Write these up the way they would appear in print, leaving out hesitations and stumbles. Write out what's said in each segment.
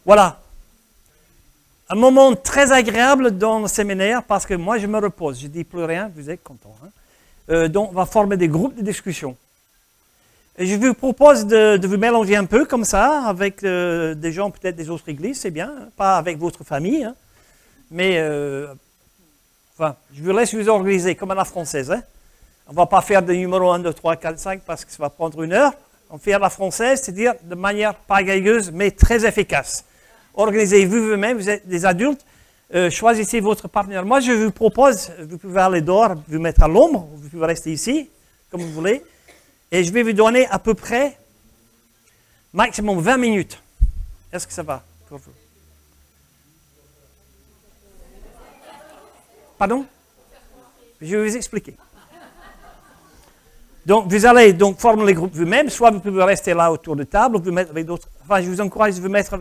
Voilà. Un moment très agréable dans le séminaire parce que moi je me repose, je ne dis plus rien, vous êtes contents. Hein? Donc on va former des groupes de discussion. Et je vous propose de vous mélanger un peu comme ça avec des gens peut-être des autres églises, c'est bien, hein? Pas avec votre famille, hein? Mais enfin, je vous laisse vous organiser comme à la française. Hein? On ne va pas faire des numéros 1, 2, 3, 4, 5 parce que ça va prendre 1 heure. On fait à la française, c'est-à-dire de manière pas gagueuse mais très efficace. Organisez-vous vous-même, vous êtes des adultes, choisissez votre partenaire. Moi, je vous propose, vous pouvez aller dehors, vous mettre à l'ombre, vous pouvez rester ici, comme vous voulez. Et je vais vous donner à peu près, maximum 20 minutes. Est-ce que ça va pour vous? Pardon? Je vais vous expliquer. Donc, vous allez donc former les groupes vous-même, soit vous pouvez rester là autour de table, vous mettre avec d'autres. Enfin, je vous encourage de vous mettre,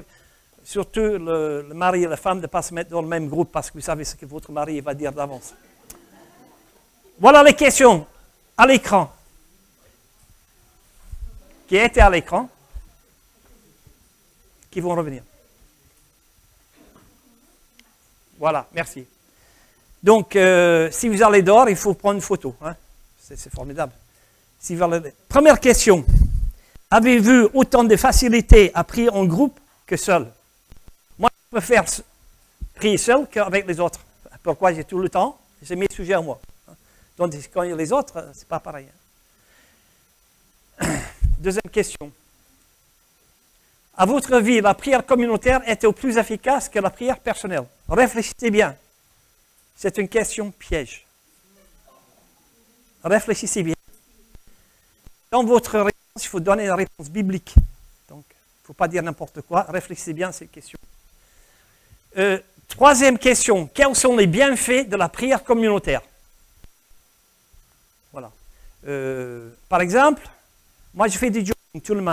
surtout le mari et la femme, de ne pas se mettre dans le même groupe parce que vous savez ce que votre mari va dire d'avance. Voilà les questions à l'écran. Qui étaient à l'écran, qui vont revenir. Voilà, merci. Donc, si vous allez dehors, il faut prendre une photo. Hein? C'est formidable. Si vous allez... Première question. Avez-vous autant de facilité à prier en groupe que seul? Moi, je préfère prier seul qu'avec les autres. Pourquoi? J'ai tout le temps, j'ai mes sujets à moi. Donc, quand il y a les autres, c'est pas pareil. Deuxième question. À votre avis, la prière communautaire est-elle plus efficace que la prière personnelle? Réfléchissez bien. C'est une question piège. Réfléchissez bien. Dans votre réponse, il faut donner une réponse biblique. Donc, il ne faut pas dire n'importe quoi. Réfléchissez bien à ces questions. Troisième question. Quels sont les bienfaits de la prière communautaire? Voilà. Par exemple, moi je fais du jogging tout le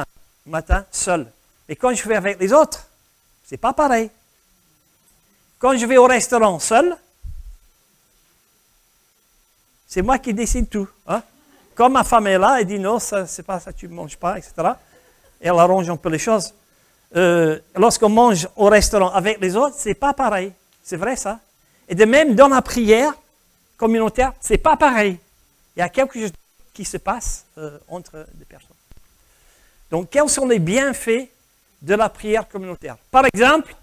matin, seul. Mais quand je fais avec les autres, c'est pas pareil. Quand je vais au restaurant seul, c'est moi qui décide tout. Hein? Quand ma femme est là, elle dit non, c'est pas ça, tu ne manges pas, etc. Et elle arrange un peu les choses. Lorsqu'on mange au restaurant avec les autres, c'est pas pareil. C'est vrai ça. Et de même dans la prière communautaire, c'est pas pareil. Il y a quelque chose qui se passe entre des personnes. Donc, quels sont les bienfaits de la prière communautaire? Par exemple,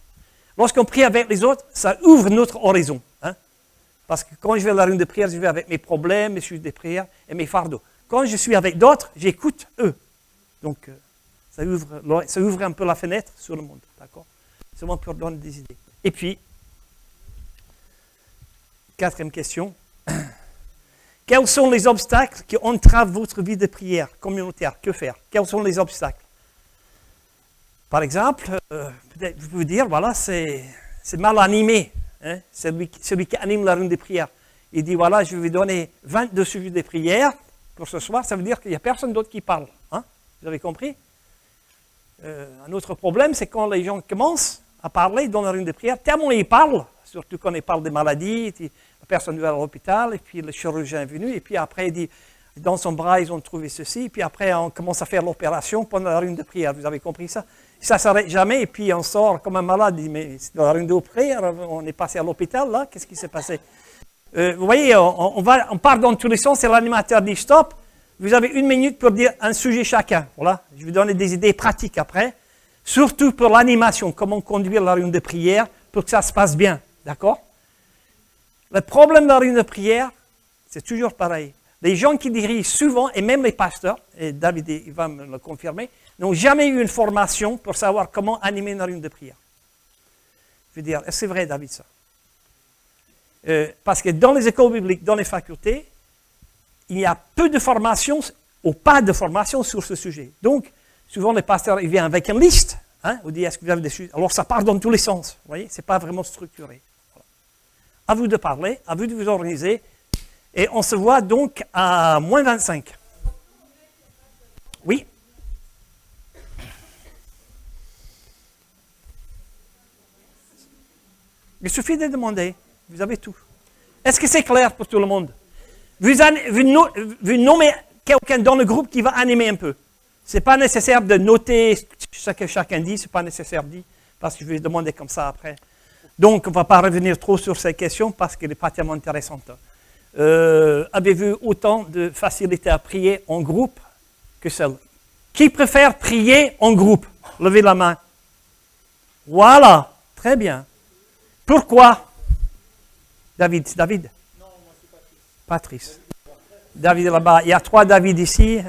lorsqu'on prie avec les autres, ça ouvre notre horizon. Hein? Parce que quand je vais à la réunion de prière, je vais avec mes problèmes, mes sujets de prière et mes fardeaux. Quand je suis avec d'autres, j'écoute eux. Donc, ça ouvre un peu la fenêtre sur le monde. D'accord? Seulement pour donner des idées. Et puis, quatrième question. Quels sont les obstacles qui entravent votre vie de prière communautaire? Que faire? Quels sont les obstacles? Par exemple, peut-être vous pouvez dire, voilà, c'est mal animé. Hein? Celui qui anime la réunion de prière. Il dit, voilà, je vais vous donner 22 sujets de prière pour ce soir. Ça veut dire qu'il n'y a personne d'autre qui parle. Hein? Vous avez compris? Un autre problème, c'est quand les gens commencent à parler dans la réunion de prière, tellement ils parlent, surtout quand ils parlent des maladies, la personne va à l'hôpital, et puis le chirurgien est venu, et puis après il dit, dans son bras ils ont trouvé ceci, et puis après on commence à faire l'opération pendant la réunion de prière. Vous avez compris ça? Ça ne s'arrête jamais, et puis on sort comme un malade, il dit, mais dans la réunion de prière, on est passé à l'hôpital, là, qu'est-ce qui s'est passé? Vous voyez, on part dans tous les sens, et l'animateur dit stop, vous avez 1 minute pour dire un sujet chacun. Voilà, je vais vous donner des idées pratiques après, surtout pour l'animation, comment conduire la réunion de prière pour que ça se passe bien, d'accord? Le problème de la réunion de prière, c'est toujours pareil. Les gens qui dirigent souvent, et même les pasteurs, et David il va me le confirmer, n'ont jamais eu une formation pour savoir comment animer une réunion de prière. Je veux dire, est-ce que c'est vrai, David, ça? Parce que dans les écoles bibliques, dans les facultés, il y a peu de formation ou pas de formation sur ce sujet. Donc, souvent les pasteurs ils viennent avec une liste, hein, on dit est-ce que vous avez des sujets? Alors ça part dans tous les sens, vous voyez, ce n'est pas vraiment structuré. Voilà. À vous de parler, à vous de vous organiser, et on se voit donc à moins 25. Oui? Il suffit de demander, vous avez tout. Est-ce que c'est clair pour tout le monde? Vous nommez quelqu'un dans le groupe qui va animer un peu. Ce n'est pas nécessaire de noter ce que chacun dit, ce n'est pas nécessaire de dire. parce que je vais demander comme ça après. Donc, on ne va pas revenir trop sur cette question parce qu'elle n'est pas tellement intéressante. Avez-vous autant de facilité à prier en groupe que seul? Qui préfère prier en groupe? Levez la main. Voilà, très bien. Pourquoi? David, c'est David? Non, moi c'est Patrice. David est là-bas. Il y a 3 David ici.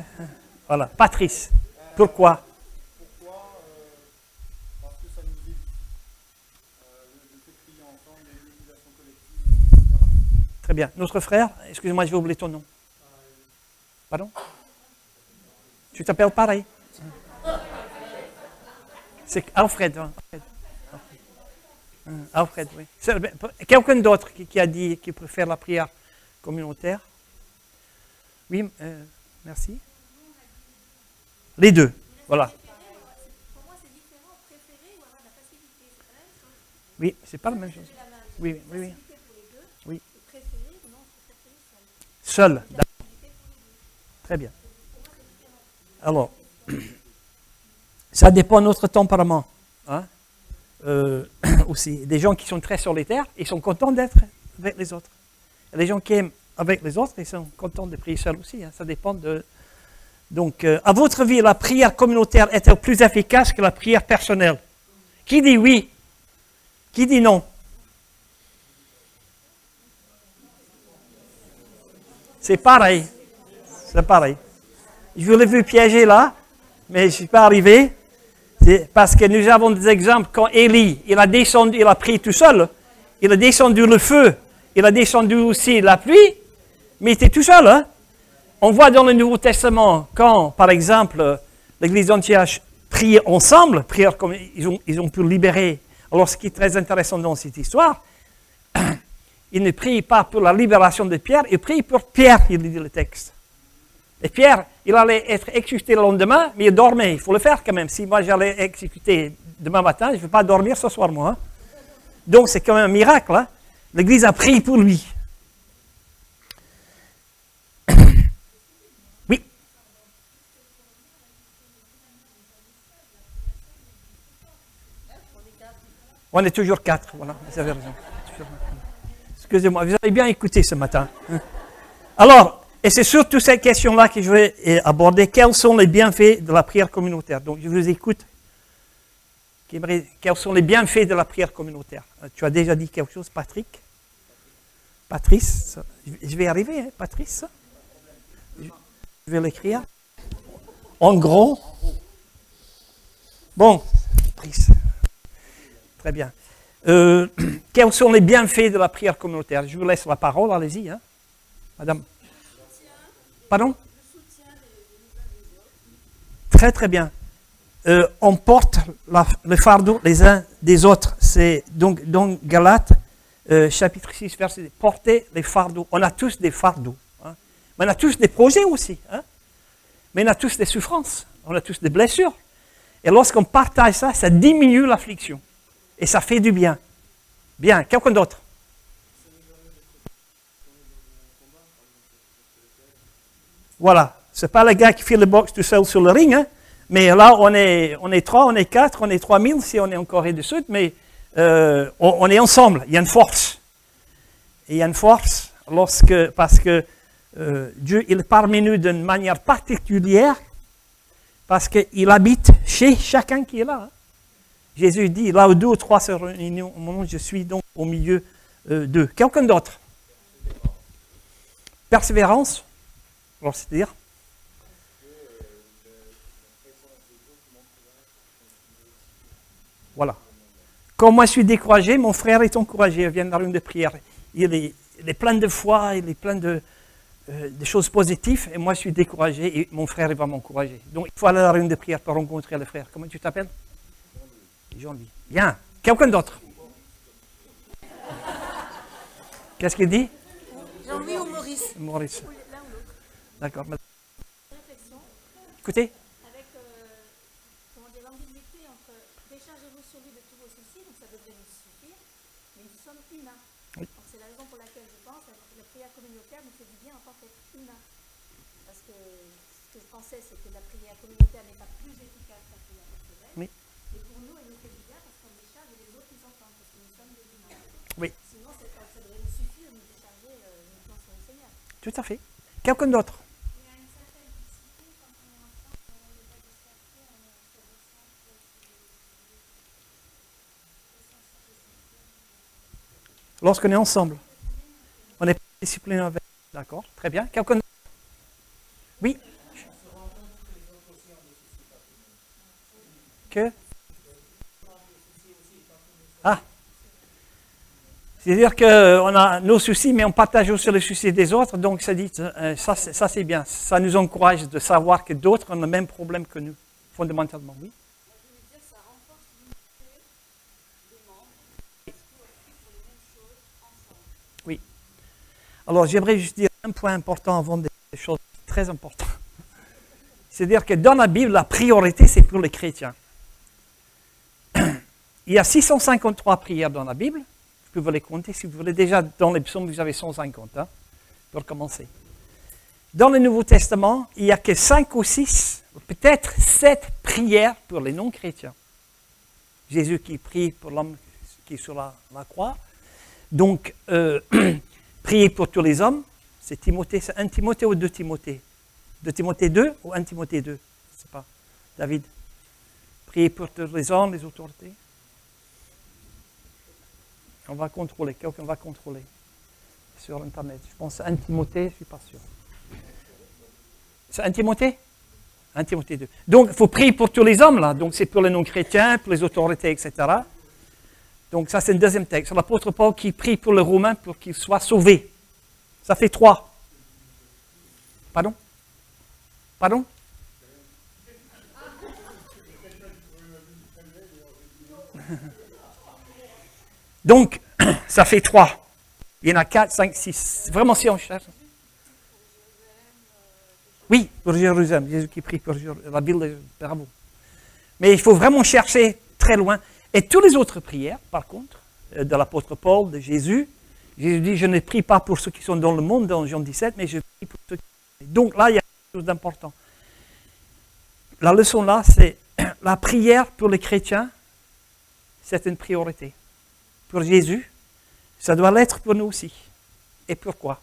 Voilà, Patrice. Pourquoi? Parce que ça nous évite le fait de prier ensemble, les utilisations collectives. Voilà. Très bien. Notre frère, excusez-moi, je vais oublier ton nom. Pardon? Tu t'appelles pareil? C'est Alfred. Hein? Alfred, oui. Quelqu'un d'autre qui a dit qu'il préfère la prière communautaire? Oui, merci. Les deux, voilà. Pour moi, c'est différent, préférer ou avoir la facilité. C'est pas la même chose. Oui, c'est pas la même chose. Oui, oui, oui. Facilité pour les deux. Oui. Et préférer ou non, je préfère seul. Seul. Très bien. Alors, ça dépend de notre tempérament. Hein? Aussi. Des gens qui sont très solitaires, ils sont contents d'être avec les autres. Et les gens qui aiment avec les autres, ils sont contents de prier seuls aussi. Hein? Ça dépend de... Donc, à votre avis, la prière communautaire est-elle plus efficace que la prière personnelle? Qui dit oui? Qui dit non? C'est pareil. C'est pareil. Je vous l'ai vu piéger là, mais je ne suis pas arrivé. C'est parce que nous avons des exemples quand Élie, il a descendu, il a prié tout seul. Il a descendu le feu. Il a descendu aussi la pluie. Mais il était tout seul. Hein? On voit dans le Nouveau Testament, quand, par exemple, l'Église entière priait ensemble, prière comme ils ont pu libérer. Alors, ce qui est très intéressant dans cette histoire, ils ne prient pas pour la libération de Pierre, ils prient pour Pierre, il dit le texte. Et Pierre, il allait être exécuté le lendemain, mais il dormait. Il faut le faire quand même. Si moi j'allais exécuter demain matin, je ne vais pas dormir ce soir, moi. Hein. Donc, c'est quand même un miracle. Hein. L'Église a prié pour lui. Oui. On est toujours 4, voilà, vous avez raison. Excusez-moi, vous avez bien écouté ce matin. Alors, et c'est surtout cette question-là que je vais aborder. Quels sont les bienfaits de la prière communautaire? Donc, je vous écoute. Quels sont les bienfaits de la prière communautaire? Tu as déjà dit quelque chose, Patrick? Patrice? Je vais arriver, hein, Patrice? Je vais l'écrire. En gros. Bon, Patrice. Très bien. Quels sont les bienfaits de la prière communautaire? Je vous laisse la parole, allez-y. Hein. Madame. Pardon? Très très bien. On porte le fardeau les uns des autres. C'est donc dans Galates, chapitre 6, verset 10. Porter les fardeaux. On a tous des fardeaux. Hein. Mais on a tous des projets aussi. Hein. Mais on a tous des souffrances. On a tous des blessures. Et lorsqu'on partage ça, ça diminue l'affliction. Et ça fait du bien. Bien. Quelqu'un d'autre? Voilà. Ce n'est pas le gars qui fait le boxe tout seul sur le ring. Hein. Mais là, on est 3, on est 4, on est 3000 si on est en Corée du Sud. Mais on est ensemble. Il y a une force. Et il y a une force parce que Dieu il est parmi nous d'une manière particulière. Parce qu'il habite chez chacun qui est là. Hein. Jésus dit, là où 2 ou 3 se réunissent au moment où je suis donc au milieu d'eux. Quelqu'un d'autre? Persévérance. Alors, c'est-à-dire? Voilà. Quand moi je suis découragé, mon frère est encouragé. Il vient de la rue de prière. Il est plein de foi, il est plein de choses positives. Et moi je suis découragé et mon frère il va m'encourager. Donc il faut aller à la rue de prière pour rencontrer le frère. Comment tu t'appelles? Jean-Louis. Bien. Quelqu'un d'autre? Qu'est-ce qu'il dit? Jean-Louis ou Maurice? Maurice. L'un ou l'autre. D'accord. Réflexion Écoutez. avec l'ambiguïté entre déchargez-vous sur lui de tous vos soucis, donc ça devrait nous suffire, mais nous sommes humains. Oui. Donc c'est la raison pour laquelle je pense que la prière communautaire nous fait du bien en tant qu'être humain. Parce que ce que je pensais, c'est que la prière communautaire n'est pas plus efficace que la prière personnelle. Oui. Mais pour nous, elle nous fait du bien parce qu'on décharge et les autres nous entendent parce que nous sommes des humains. Oui. Sinon, ça devrait nous suffire de nous décharger uniquement sur le Seigneur. Tout à fait. Quelqu'un d'autre? Il y a une certaine discipline quand on est ensemble, on n'est pas distracté, on se recentre sur Lorsqu'on est ensemble, on n'est pas discipliné avec. D'accord, très bien. Quelqu'un d'autre? Oui. Que? Ah. C'est-à-dire qu'on a nos soucis, mais on partage aussi les soucis des autres. Donc, ça c'est bien. Ça nous encourage de savoir que d'autres ont le même problème que nous, fondamentalement. Oui. Je veux dire, ça renforce l'unité des membres parce qu'on prie pour les mêmes choses ensemble. Oui. Alors, j'aimerais juste dire un point important avant des choses très importantes. C'est-à-dire que dans la Bible, la priorité, c'est pour les chrétiens. Il y a 653 prières dans la Bible. Vous pouvez les compter. Si vous voulez, déjà dans les psaumes, vous avez 150, hein, pour commencer. Dans le Nouveau Testament, il n'y a que 5 ou 6, peut-être 7 prières pour les non-chrétiens. Jésus qui prie pour l'homme qui est sur la croix. Donc, prier pour tous les hommes, c'est Timothée, c'est 1 Timothée ou 2 Timothée? 2 Timothée 2 ou 1 Timothée 2? Je ne sais pas. David, prier pour tous les hommes, les autorités. On va contrôler, quelqu'un va contrôler sur Internet. Je pense que c'est 1 Timothée, je ne suis pas sûr. C'est 1 Timothée? 1 Timothée 2. Donc, il faut prier pour tous les hommes, là. Donc, c'est pour les non-chrétiens, pour les autorités, etc. Donc, ça, c'est un deuxième texte. C'est l'apôtre Paul qui prie pour les Romains pour qu'ils soient sauvés. Ça fait 3. Pardon? Pardon? Donc, ça fait 3. Il y en a 4, 5, 6. Vraiment, si on cherche. Oui, pour Jérusalem. Jésus qui prie pour la ville de Bravo. Mais il faut vraiment chercher très loin. Et toutes les autres prières, par contre, de l'apôtre Paul, de Jésus, Jésus dit, je ne prie pas pour ceux qui sont dans le monde, dans Jean 17, mais je prie pour ceux qui sont. Donc là, il y a quelque chose d'important. La leçon là, c'est la prière pour les chrétiens, c'est une priorité. Pour Jésus, ça doit l'être pour nous aussi. Et pourquoi?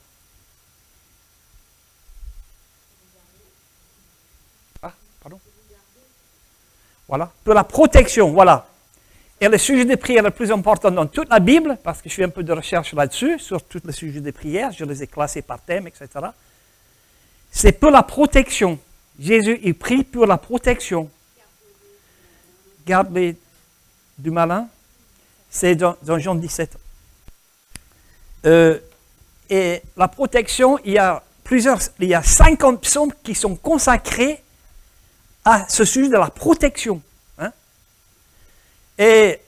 Ah, pardon. Voilà, pour la protection, voilà. Et le sujet de prière le plus important dans toute la Bible, parce que je fais un peu de recherche là-dessus, sur tous les sujets de prière, je les ai classés par thème, etc. C'est pour la protection. Jésus, il prie pour la protection. Garde-les du malin. C'est dans Jean 17. Et la protection, il y a 50 psaumes qui sont consacrés à ce sujet de la protection. Hein? Et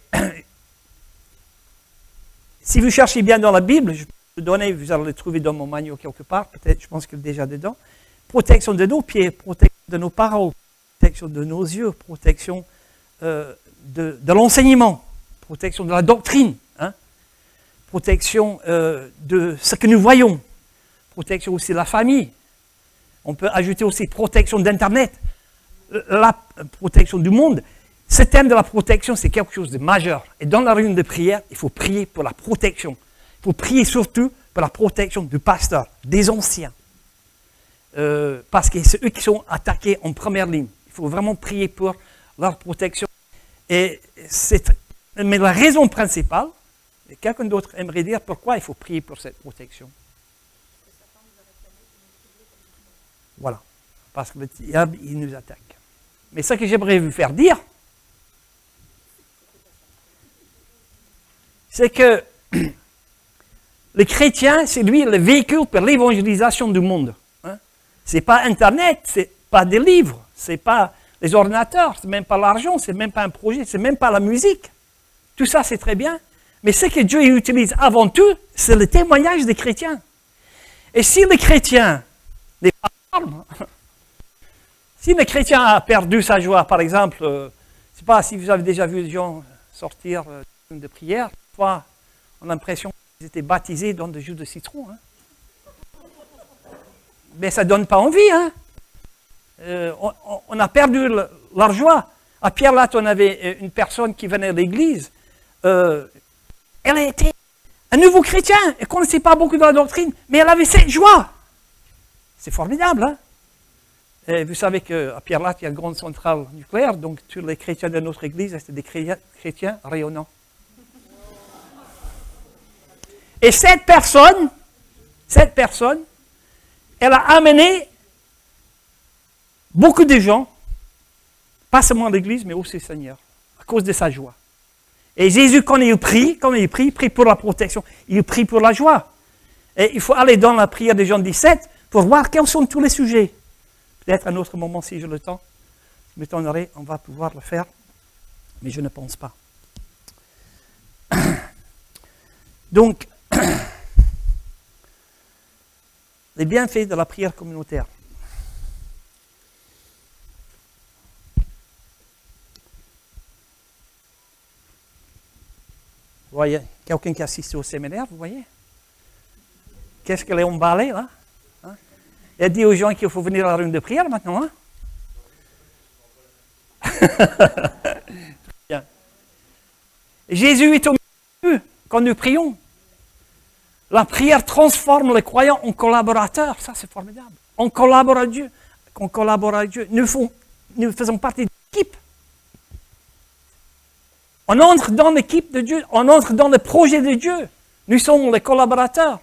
si vous cherchez bien dans la Bible, je peux vous donner, vous allez le trouver dans mon manuel quelque part, peut-être, je pense qu'il est déjà dedans. Protection de nos pieds, protection de nos paroles, protection de nos yeux, protection de l'enseignement, protection de la doctrine, hein? Protection de ce que nous voyons, protection aussi de la famille. On peut ajouter aussi protection d'Internet, la protection du monde. Ce thème de la protection, c'est quelque chose de majeur. Et dans la réunion de prière, il faut prier pour la protection. Il faut prier surtout pour la protection du pasteur, des anciens. Parce que c'est eux qui sont attaqués en première ligne. Il faut vraiment prier pour leur protection. Mais la raison principale, et quelqu'un d'autre aimerait dire pourquoi il faut prier pour cette protection. Voilà. Parce que le diable, il nous attaque. Mais ce que j'aimerais vous faire dire, c'est que le chrétien, c'est lui le véhicule pour l'évangélisation du monde. Hein? Ce n'est pas Internet, ce n'est pas des livres, ce n'est pas les ordinateurs, ce n'est même pas l'argent, ce n'est même pas un projet, ce n'est même pas la musique. Tout ça, c'est très bien. Mais ce que Dieu utilise avant tout, c'est le témoignage des chrétiens. Et si le chrétien n'est pas arme, si le chrétien a perdu sa joie, par exemple, je ne sais pas si vous avez déjà vu des gens sortir de prière, parfois on a l'impression qu'ils étaient baptisés dans du jus de citron. Hein. Mais ça ne donne pas envie. Hein. On a perdu leur joie. À Pierre-Latte, on avait une personne qui venait à l'église. Elle était un nouveau chrétien. Elle ne connaissait pas beaucoup de la doctrine, mais elle avait cette joie. C'est formidable, hein? Et vous savez qu'à Pierre-Latte, il y a une grande centrale nucléaire, donc tous les chrétiens de notre église, c'était des chrétiens rayonnants. Et cette personne, elle a amené beaucoup de gens, pas seulement à l'église, mais aussi au Seigneur, à cause de sa joie. Et Jésus, quand il prie pour la protection, il prie pour la joie. Et il faut aller dans la prière de Jean 17 pour voir quels sont tous les sujets. Peut-être à un autre moment, si j'ai le temps, je m'étonnerai, on va pouvoir le faire, mais je ne pense pas. Donc, les bienfaits de la prière communautaire. Vous voyez, quelqu'un qui assiste au séminaire, vous voyez? Qu'est-ce qu'elle est emballée, là? Hein? Elle dit aux gens qu'il faut venir à la réunion de prière maintenant, hein? Bien. Jésus est au milieu quand nous prions. La prière transforme les croyants en collaborateurs. Ça, c'est formidable. On collabore à Dieu. On collabore à Dieu. Nous faisons partie de l'équipe. On entre dans l'équipe de Dieu. On entre dans le projet de Dieu. Nous sommes les collaborateurs.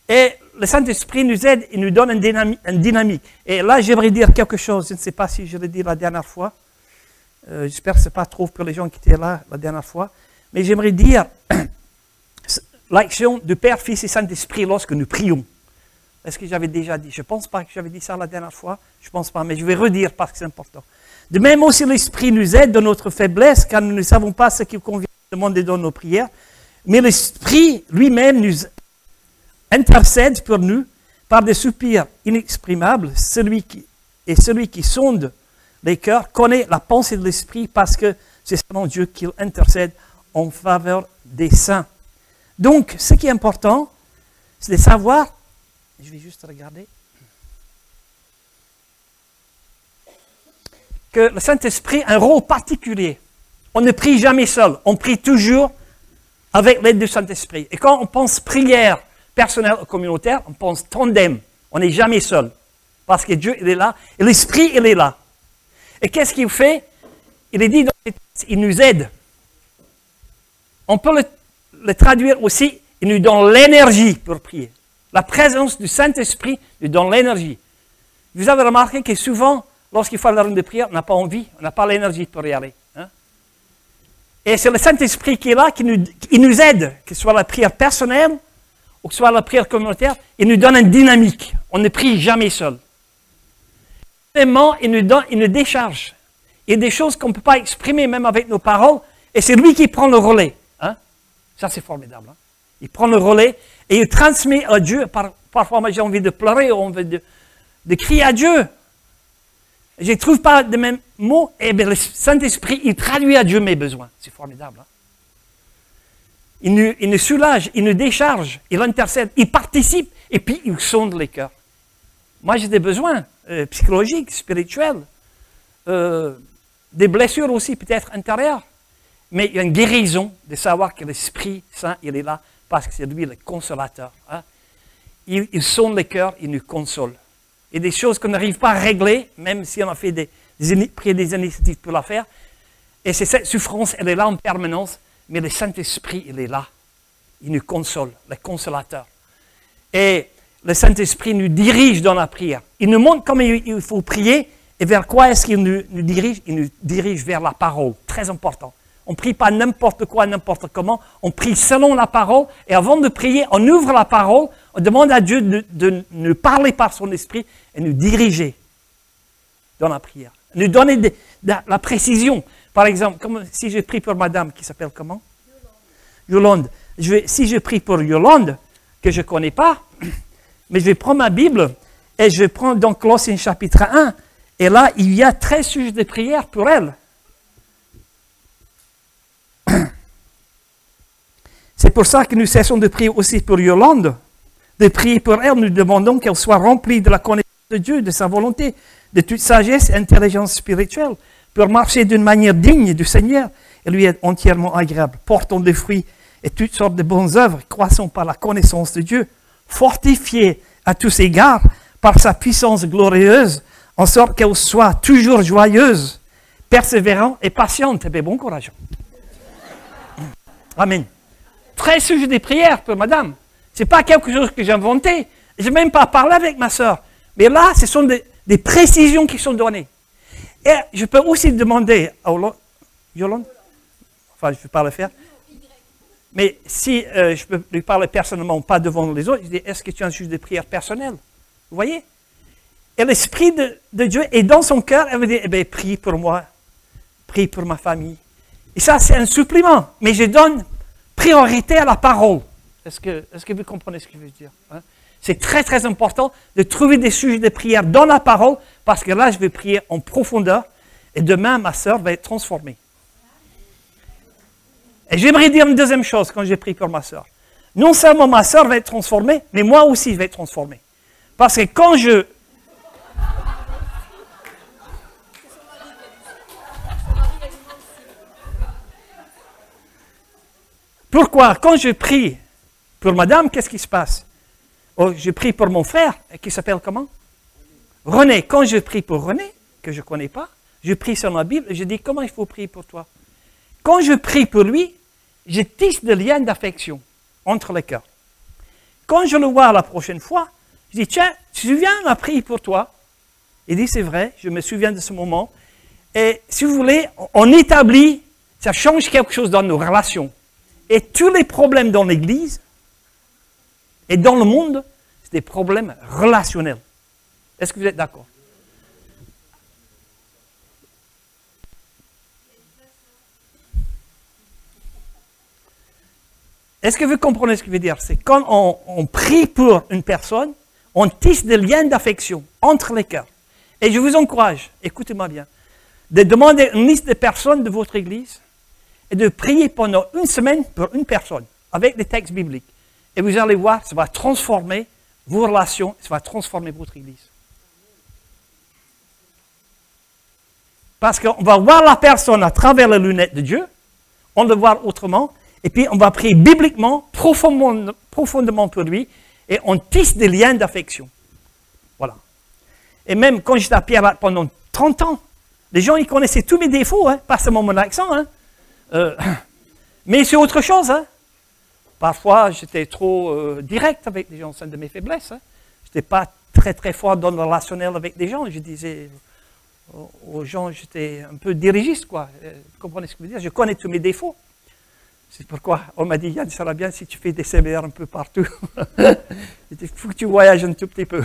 Et le Saint-Esprit nous aide et nous donne une dynamique. Et là, j'aimerais dire quelque chose. Je ne sais pas si je l'ai dit la dernière fois. J'espère que ce n'est pas trop pour les gens qui étaient là la dernière fois. Mais j'aimerais dire l'action du Père, Fils et Saint-Esprit lorsque nous prions. Est-ce que j'avais déjà dit? Je ne pense pas que j'avais dit ça la dernière fois. Je ne pense pas, mais je vais redire parce que c'est important. De même aussi, l'Esprit nous aide dans notre faiblesse, car nous ne savons pas ce qu'il convient de demander dans nos prières. Mais l'Esprit lui-même nous intercède pour nous par des soupirs inexprimables. Celui qui sonde les cœurs connaît la pensée de l'Esprit parce que c'est seulement Dieu qui intercède en faveur des saints. Donc, ce qui est important, c'est de savoir, je vais juste regarder, que le Saint-Esprit a un rôle particulier. On ne prie jamais seul, on prie toujours avec l'aide du Saint-Esprit. Et quand on pense prière personnelle ou communautaire, on pense tandem. On n'est jamais seul. Parce que Dieu, il est là, et l'Esprit, il est là. Et qu'est-ce qu'il fait? Il est dit dans les textes, il nous aide. On peut le traduire aussi, il nous donne l'énergie pour prier. La présence du Saint-Esprit nous donne l'énergie. Vous avez remarqué que souvent, lorsqu'il faut la réunion de prière, on n'a pas envie, on n'a pas l'énergie pour y aller. Hein? Et c'est le Saint-Esprit qui est là, qui nous aide, que ce soit la prière personnelle ou que ce soit la prière communautaire, il nous donne une dynamique. On ne prie jamais seul. Vraiment, il nous décharge. Il y a des choses qu'on ne peut pas exprimer même avec nos paroles, et c'est lui qui prend le relais. Hein? Ça, c'est formidable. Hein? Il prend le relais et il transmet à Dieu. Parfois, moi, j'ai envie de pleurer, ou envie de crier à Dieu. Je ne trouve pas de même mots. Et bien, le Saint-Esprit, il traduit à Dieu mes besoins. C'est formidable. Hein? Il nous soulage, il nous décharge, il intercède, il participe, et puis il sonde les cœurs. Moi, j'ai des besoins psychologiques, spirituels, des blessures aussi peut-être intérieures. Mais il y a une guérison de savoir que l'Esprit Saint, il est là, parce que c'est lui le consolateur. Hein? Il sonde les cœurs, il nous console. Il y a des choses qu'on n'arrive pas à régler, même si on a fait pris des initiatives pour la faire. Et c'est cette souffrance, elle est là en permanence, mais le Saint-Esprit, il est là. Il nous console, le consolateur. Et le Saint-Esprit nous dirige dans la prière. Il nous montre comment il faut prier et vers quoi est-ce qu'il nous dirige. Il nous dirige vers la parole, très important. On ne prie pas n'importe quoi, n'importe comment. On prie selon la parole. Et avant de prier, on ouvre la parole. On demande à Dieu de nous parler par son esprit et nous diriger dans la prière. Nous donner de la précision. Par exemple, comme si je prie pour madame qui s'appelle comment? Yolande. Si je prie pour Yolande, que je ne connais pas, mais je vais prendre ma Bible et je vais prendre donc Colossiens chapitre 1. Et là, il y a 13 sujets de prière pour elle. C'est pour ça que nous cessons de prier aussi pour Yolande. De prier pour elle, nous demandons qu'elle soit remplie de la connaissance de Dieu, de sa volonté, de toute sagesse et intelligence spirituelle, pour marcher d'une manière digne du Seigneur et lui être entièrement agréable, portant des fruits et toutes sortes de bonnes œuvres, croissant par la connaissance de Dieu, fortifié à tous égards par sa puissance glorieuse, en sorte qu'elle soit toujours joyeuse, persévérante et patiente. Eh bien, bon courage. Amen. Très sujet des prières pour madame. Ce n'est pas quelque chose que j'ai inventé. Je n'ai même pas parlé avec ma soeur. Mais là, ce sont des précisions qui sont données. Et je peux aussi demander à Yolande, enfin, je ne vais pas le faire, mais si je peux lui parler personnellement, pas devant les autres, je dis, est-ce que tu as un sujet de prière personnel? Vous voyez? Et l'Esprit de Dieu est dans son cœur, elle me dit, eh bien, prie pour moi, prie pour ma famille. Et ça, c'est un supplément. Mais je donne priorité à la parole. Est-ce que vous comprenez ce que je veux dire? Hein? C'est très, très important de trouver des sujets de prière dans la parole, parce que là, je vais prier en profondeur, et demain, ma sœur va être transformée. Et j'aimerais dire une deuxième chose quand j'ai prié pour ma sœur. Non seulement ma sœur va être transformée, mais moi aussi, je vais être transformé. Parce que quand je... Pourquoi? Quand je prie pour madame, qu'est-ce qui se passe? Oh, je prie pour mon frère, qui s'appelle comment? René. Quand je prie pour René, que je ne connais pas, je prie sur ma Bible et je dis comment il faut prier pour toi. Quand je prie pour lui, je tisse des liens d'affection entre les cœurs. Quand je le vois la prochaine fois, je dis, tiens, tu te souviens, on a prié pour toi. Il dit, c'est vrai, je me souviens de ce moment. Et si vous voulez, on établit, ça change quelque chose dans nos relations. Et tous les problèmes dans l'Église et dans le monde, c'est des problèmes relationnels. Est-ce que vous êtes d'accord? Est-ce que vous comprenez ce que je veux dire? C'est quand on prie pour une personne, on tisse des liens d'affection entre les cœurs. Et je vous encourage, écoutez-moi bien, de demander une liste de personnes de votre Église et de prier pendant une semaine pour une personne, avec des textes bibliques. Et vous allez voir, ça va transformer vos relations, ça va transformer votre Église. Parce qu'on va voir la personne à travers les lunettes de Dieu, on le voit autrement, et puis on va prier bibliquement, profondément pour lui, et on tisse des liens d'affection. Voilà. Et même quand j'étais à Pierre pendant 30 ans, les gens ils connaissaient tous mes défauts, hein, pas seulement mon accent, hein. Mais c'est autre chose. Hein. Parfois, j'étais trop direct avec des gens, c'est une de mes faiblesses. Hein. Je n'étais pas très très fort dans le relationnel avec des gens. Je disais aux gens, j'étais un peu dirigiste, quoi. Vous comprenez ce que je veux dire? Je connais tous mes défauts. C'est pourquoi on m'a dit, Yann, ça va bien si tu fais des séminaires un peu partout. Il faut que tu voyages un tout petit peu.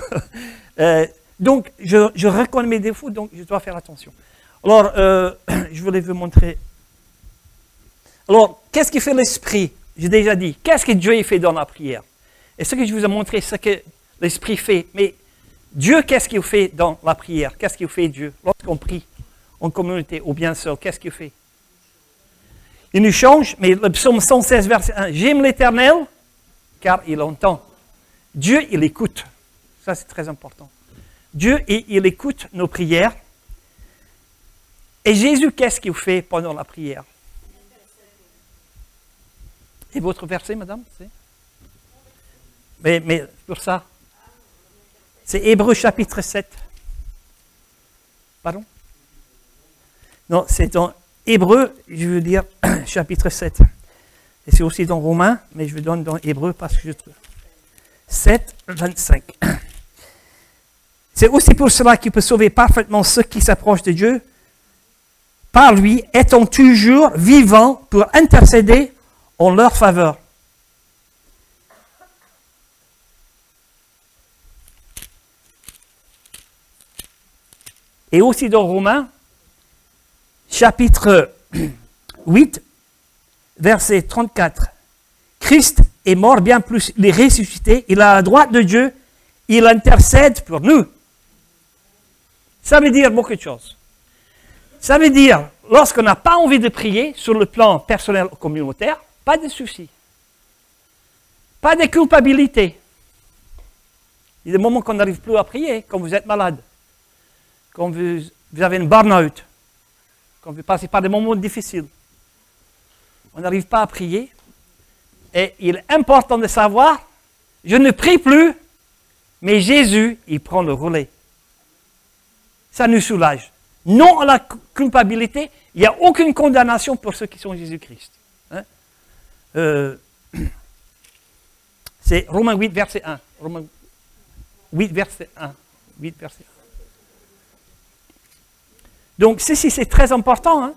Donc, je reconnais mes défauts, donc je dois faire attention. Alors, je voulais vous montrer. Alors, qu'est-ce qui fait l'Esprit? J'ai déjà dit, qu'est-ce que Dieu fait dans la prière? Et ce que je vous ai montré, c'est ce que l'Esprit fait. Mais Dieu, qu'est-ce qu'il fait dans la prière? Qu'est-ce qu'il fait Dieu? Lorsqu'on prie en communauté ou bien seul, qu'est-ce qu'il fait? Il nous change, mais le psaume 116, verset 1, j'aime l'Éternel, car il entend. Dieu, il écoute. Ça, c'est très important. Dieu, il écoute nos prières. Et Jésus, qu'est-ce qu'il fait pendant la prière? Et votre verset, madame? Mais pour ça, c'est Hébreux chapitre 7. Pardon? Non, c'est dans Hébreux, je veux dire, chapitre 7. Et c'est aussi dans Romains, mais je vous donne dans Hébreux parce que je trouve. 7, 25. C'est aussi pour cela qu'il peut sauver parfaitement ceux qui s'approchent de Dieu, par lui, étant toujours vivant pour intercéder en leur faveur. Et aussi dans Romains, chapitre 8, verset 34. Christ est mort, bien plus, il est ressuscité, il est à la droite de Dieu, il intercède pour nous. Ça veut dire beaucoup de choses. Ça veut dire, lorsqu'on n'a pas envie de prier sur le plan personnel ou communautaire, pas de soucis. Pas de culpabilité. Il y a des moments qu'on n'arrive plus à prier, quand vous êtes malade, quand vous avez une burn-out. quand vous passez par des moments difficiles. On n'arrive pas à prier. Et il est important de savoir, je ne prie plus, mais Jésus, il prend le relais. Ça nous soulage. Non à la culpabilité, il n'y a aucune condamnation pour ceux qui sont Jésus-Christ. Hein? C'est Romains 8, verset 1. Romains 8, verset 1. 8, verset 1. Donc, ceci, c'est très important. Hein?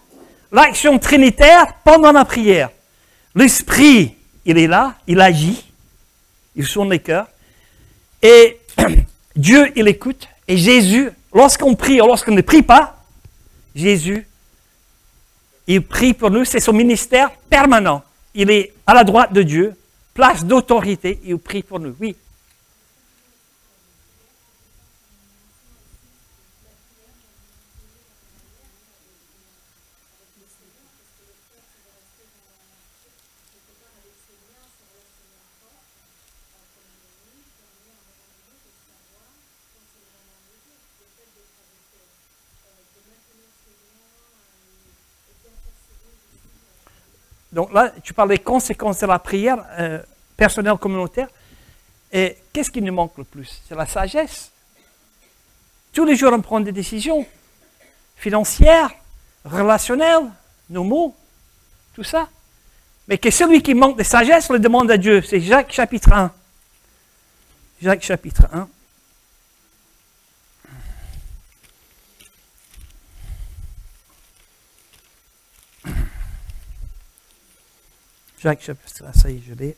L'action trinitaire pendant la prière. L'Esprit, il est là, il agit, il sonne les cœurs. Et Dieu, il écoute. Et Jésus, lorsqu'on prie ou lorsqu'on ne prie pas, Jésus, il prie pour nous. C'est son ministère permanent. Il est à la droite de Dieu, place d'autorité, il prie pour nous. Oui. Donc là, tu parles des conséquences de la prière personnelle communautaire. Et qu'est-ce qui nous manque le plus? C'est la sagesse. Tous les jours, on prend des décisions financières, relationnelles, nos mots, tout ça. Mais que celui qui manque de sagesse le demande à Dieu. C'est Jacques chapitre 1. Jacques chapitre 1. Jacques chapitre 1, ça y est, je l'ai.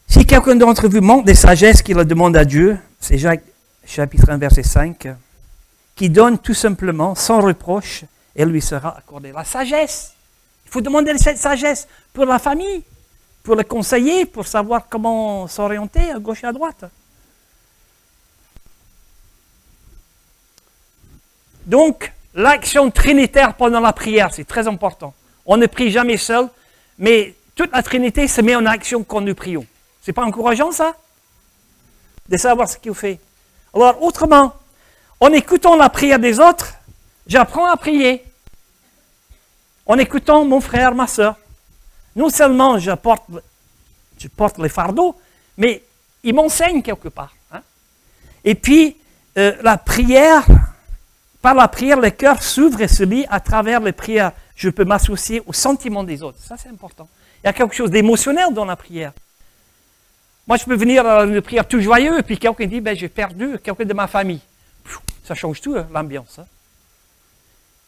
Si quelqu'un d'entre vous manque de sagesse, qu'il le demande à Dieu, c'est Jacques chapitre 1, verset 5, qui donne tout simplement, sans reproche, et lui sera accordé. La sagesse. Il faut demander cette sagesse pour la famille, pour le conseiller, pour savoir comment s'orienter à gauche et à droite. Donc, l'action trinitaire pendant la prière, c'est très important. On ne prie jamais seul, mais toute la Trinité se met en action quand nous prions. C'est pas encourageant, ça? De savoir ce qu'il fait. Alors, autrement, en écoutant la prière des autres, j'apprends à prier. En écoutant mon frère, ma soeur. Non seulement je porte les fardeaux, mais il m'enseigne quelque part. Hein? Et puis, la prière... Par la prière, le cœur s'ouvre et se lie à travers les prières. Je peux m'associer aux sentiments des autres. Ça, c'est important. Il y a quelque chose d'émotionnel dans la prière. Moi, je peux venir à une prière tout joyeux, et puis quelqu'un dit, ben, j'ai perdu quelqu'un de ma famille. Ça change tout, hein, l'ambiance. Hein.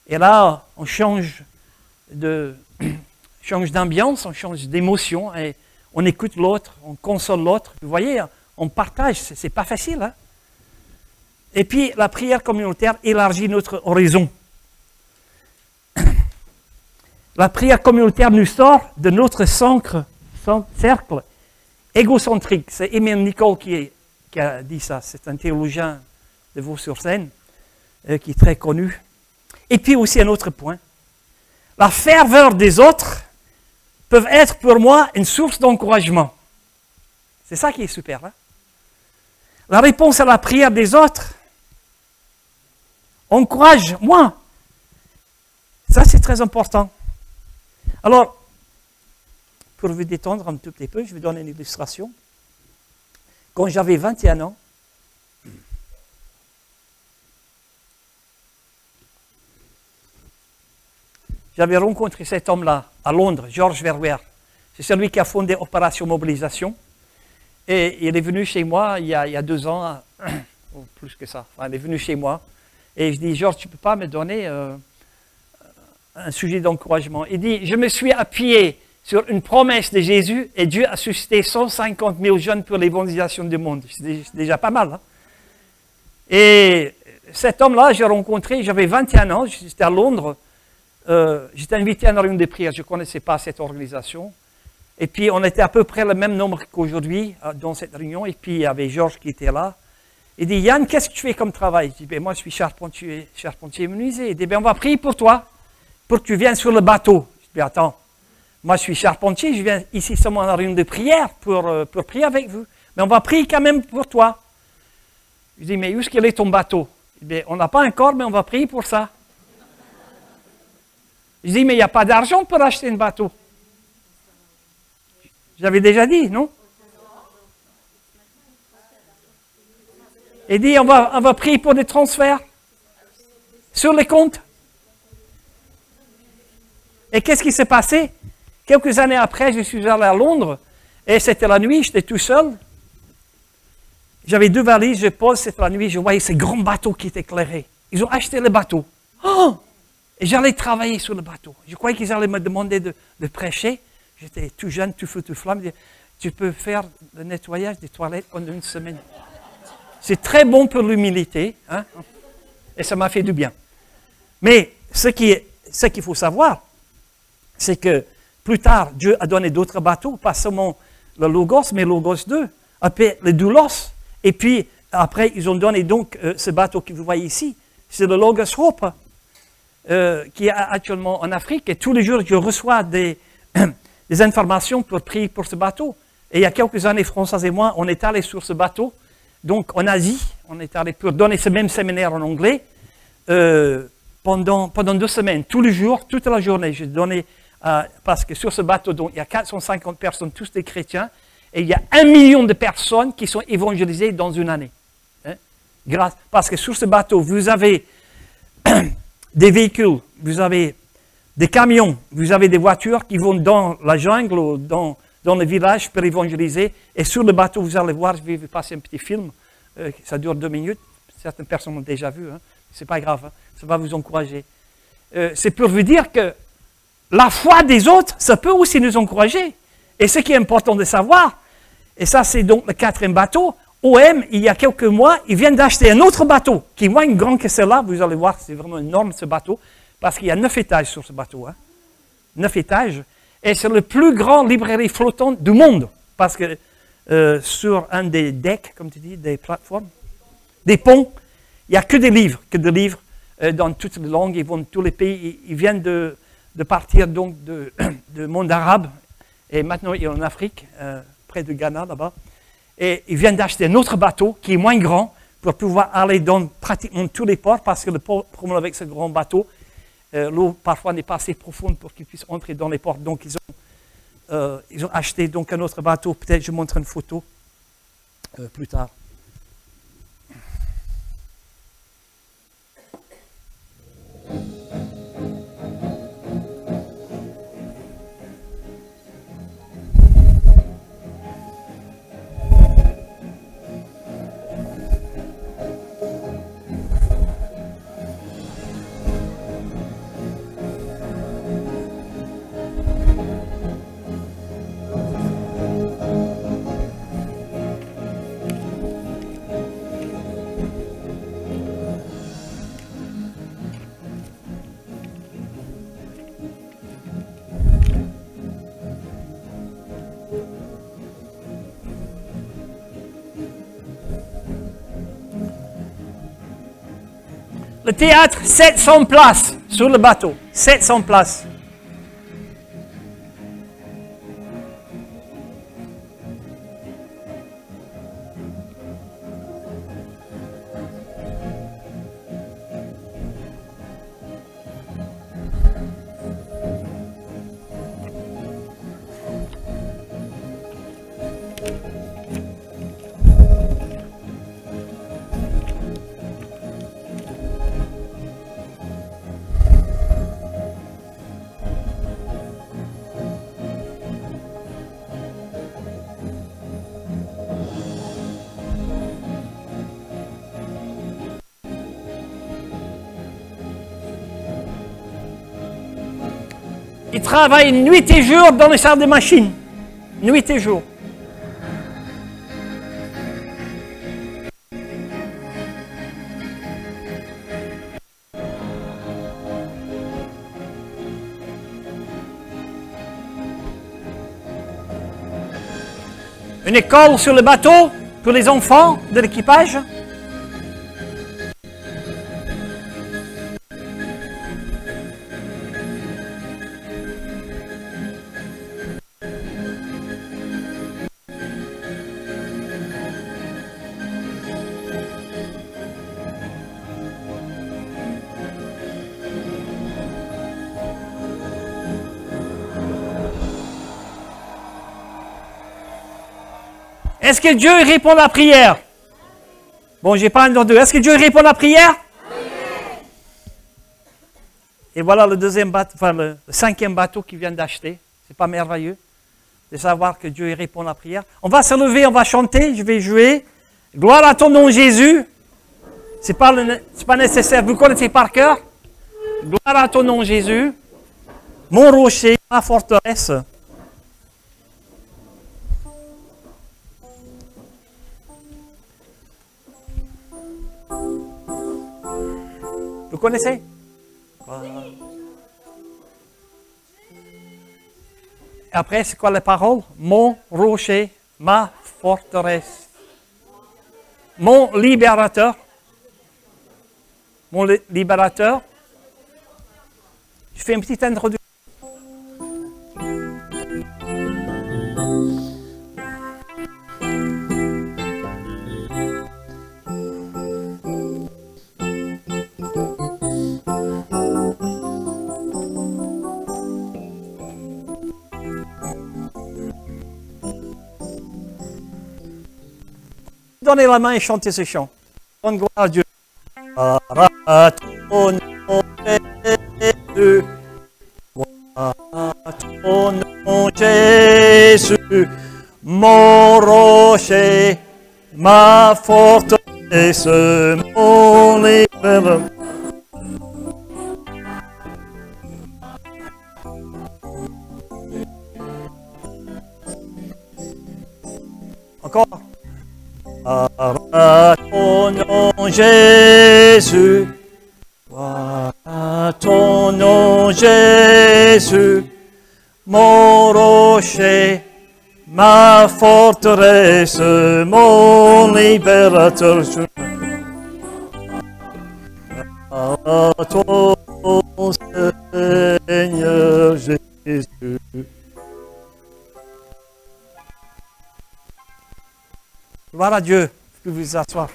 Et là, on change d'ambiance, on change d'émotion, et on écoute l'autre, on console l'autre. Vous voyez, on partage, c'est pas facile. Hein. Et puis, la prière communautaire élargit notre horizon. La prière communautaire nous sort de notre cercle égocentrique. C'est Émile Nicole qui a dit ça. C'est un théologien de Vaux-sur-Seine qui est très connu. Et puis aussi un autre point. La ferveur des autres peut être pour moi une source d'encouragement. C'est ça qui est super. Hein? La réponse à la prière des autres encourage moi. Ça, c'est très important. Alors, pour vous détendre un tout petit peu, je vais donner une illustration. Quand j'avais 21 ans, j'avais rencontré cet homme-là à Londres, George Verwer. C'est celui qui a fondé Opération Mobilisation. Et il est venu chez moi il y a 2 ans, ou plus que ça. Enfin, il est venu chez moi. Et je dis, Georges, tu ne peux pas me donner un sujet d'encouragement. Il dit, je me suis appuyé sur une promesse de Jésus et Dieu a suscité 150 000 jeunes pour l'évangélisation du monde. C'est déjà pas mal. Hein? Et cet homme-là, j'ai rencontré, j'avais 21 ans, j'étais à Londres. J'étais invité à une réunion de prière, je ne connaissais pas cette organisation. Et puis, on était à peu près le même nombre qu'aujourd'hui dans cette réunion. Et puis, il y avait Georges qui était là. Il dit, Yann, qu'est-ce que tu fais comme travail? Je dis, ben, moi, je suis charpentier menuisier. Il dit, ben, on va prier pour toi, pour que tu viennes sur le bateau. Je dis, ben, attends, moi, je suis charpentier, je viens ici seulement à la réunion de prière pour prier avec vous. Mais on va prier quand même pour toi. Je dis, mais où est-ce qu'il est ton bateau? Eh bien, on n'a pas encore, mais on va prier pour ça. Je dis, mais il n'y a pas d'argent pour acheter un bateau. J'avais déjà dit, non? Il dit, on va prier pour des transferts sur les comptes. Et qu'est-ce qui s'est passé? Quelques années après, je suis allé à Londres, et c'était la nuit, j'étais tout seul. J'avais 2 valises, je pose, c'était la nuit, je voyais ces grands bateaux qui étaient éclairés. Ils ont acheté le bateau. Oh! Et j'allais travailler sur le bateau. Je croyais qu'ils allaient me demander de prêcher. J'étais tout jeune, tout feu, tout flamme. Tu peux faire le nettoyage des toilettes en 1 semaine. C'est très bon pour l'humilité, hein? Et ça m'a fait du bien. Mais ce qu'il faut savoir, c'est que plus tard, Dieu a donné d'autres bateaux, pas seulement le Logos, mais Logos 2, après le Doulos. Et puis, après, ils ont donné donc ce bateau que vous voyez ici. C'est le Logos Hope, qui est actuellement en Afrique. Et tous les jours, je reçois des informations pour prier pour ce bateau. Et il y a quelques années, François et moi, on est allés sur ce bateau. Donc, en Asie, on est allé pour donner ce même séminaire en anglais pendant 2 semaines, tous les jours, toute la journée. J'ai donné, parce que sur ce bateau, donc, il y a 450 personnes, tous des chrétiens, et il y a 1 million de personnes qui sont évangélisées dans une année. Hein? Parce que sur ce bateau, vous avez des véhicules, vous avez des camions, vous avez des voitures qui vont dans la jungle ou dans le village pour évangéliser. Et sur le bateau, vous allez voir, je vais vous passer un petit film, ça dure 2 minutes. Certaines personnes l'ont déjà vu, hein. C'est pas grave, hein. Ça va vous encourager. C'est pour vous dire que la foi des autres, ça peut aussi nous encourager. Et ce qui est important de savoir, et ça c'est donc le 4e bateau, OM, il y a quelques mois, ils viennent d'acheter un autre bateau, qui est moins grand que celui-là, vous allez voir, c'est vraiment énorme ce bateau, parce qu'il y a 9 étages sur ce bateau, hein. 9 étages, et c'est le plus grand librairie flottante du monde, parce que sur un des decks, comme tu dis, des plateformes, des ponts, il n'y a que des livres dans toutes les langues, ils vont de tous les pays, ils viennent de partir donc du monde arabe, et maintenant ils sont en Afrique, près du Ghana là-bas, et ils viennent d'acheter un autre bateau qui est moins grand pour pouvoir aller dans pratiquement tous les ports, parce que le problème avec ce grand bateau, l'eau parfois n'est pas assez profonde pour qu'ils puissent entrer dans les ports, donc ils ont acheté donc un autre bateau, peut-être je montre une photo plus tard. Le théâtre, 700 places sur le bateau. 700 places. Ils travaillent nuit et jour dans les salles de machines. Nuit et jour. Une école sur le bateau pour les enfants de l'équipage. Est-ce que Dieu répond à la prière? Bon, j'ai pas un dans deux. Est-ce que Dieu répond à la prière? Et voilà le deuxième bateau, enfin le cinquième bateau qu'il vient d'acheter. C'est pas merveilleux de savoir que Dieu répond à la prière. On va se lever, on va chanter, je vais jouer. Gloire à ton nom Jésus. C'est pas nécessaire, vous connaissez par cœur. Gloire à ton nom Jésus. Mon rocher, ma forteresse. Vous connaissez? Après, c'est quoi les paroles? Mon rocher, ma forteresse. Mon libérateur. Mon libérateur. Je fais une petite introduction. Donnez la main et chantez ce chant. Donne gloire à Dieu. Gloire à ton nom, Jésus. Gloire à ton nom, Jésus. Mon rocher, ma forteresse, mon libérateur. Encore. À ton nom, Jésus. À ton nom, Jésus. Mon rocher, ma forteresse, mon libérateur. À ton Seigneur Jésus. Gloire à Dieu. Vous pouvez vous asseoir.